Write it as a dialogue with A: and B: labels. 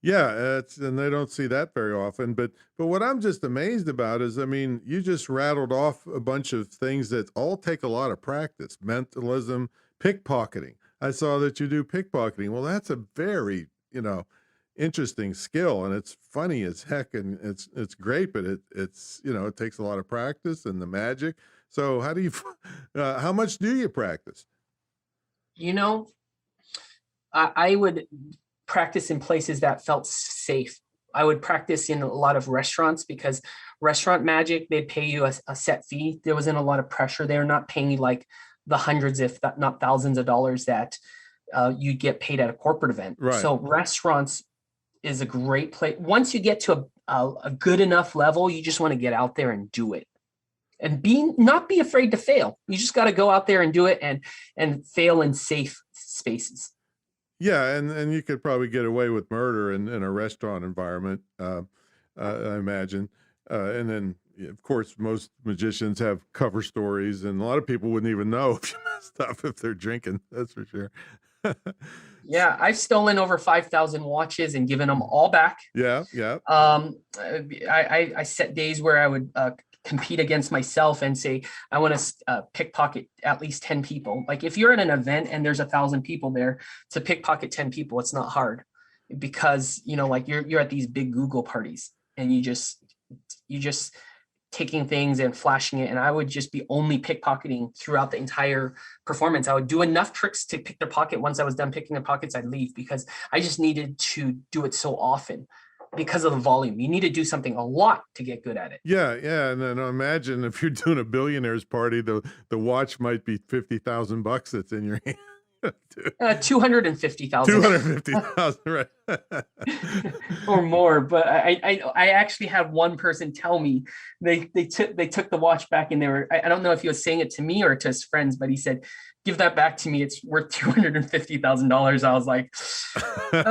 A: Yeah, and they don't see that very often. But what I'm just amazed about is, I mean, you just rattled off a bunch of things that all take a lot of practice. Mentalism, pickpocketing. I saw that you do pickpocketing. Well, that's a very, interesting skill, and it's funny as heck, and it's great. But it's it takes a lot of practice and the magic. So how do you, how much do you practice?
B: You know, I would practice in places that felt safe. I would practice in a lot of restaurants because restaurant magic, they pay you a set fee. There wasn't a lot of pressure. They're not paying you like the hundreds, if not thousands of dollars that you get paid at a corporate event.
A: Right.
B: So restaurants is a great place. Once you get to a good enough level, you just want to get out there and do it. And not be afraid to fail. You just got to go out there and do it and fail in safe spaces.
A: Yeah, and you could probably get away with murder in a restaurant environment, I imagine. And then, yeah, of course, most magicians have cover stories, and a lot of people wouldn't even know if you messed up if they're drinking. That's for sure.
B: Yeah, I've stolen over 5,000 watches and given them all back.
A: Yeah, yeah.
B: I set days where I would compete against myself and say, I want to pickpocket at least 10 people. Like if you're at an event and there's 1,000 people there, to pickpocket 10 people, it's not hard because, like you're at these big Google parties and you just taking things and flashing it. And I would just be only pickpocketing throughout the entire performance. I would do enough tricks to pick their pocket. Once I was done picking their pockets, I'd leave because I just needed to do it so often because of the volume. You need to do something a lot to get good at it.
A: Yeah, yeah. And then imagine if you're doing a billionaires party, the watch might be $50,000 that's in your hand.
B: 250,000
A: 250,000, right?
B: or more. But I actually had one person tell me they took the watch back and I don't know if he was saying it to me or to his friends, but he said, "Give that back to me. It's worth $250,000." I was like, if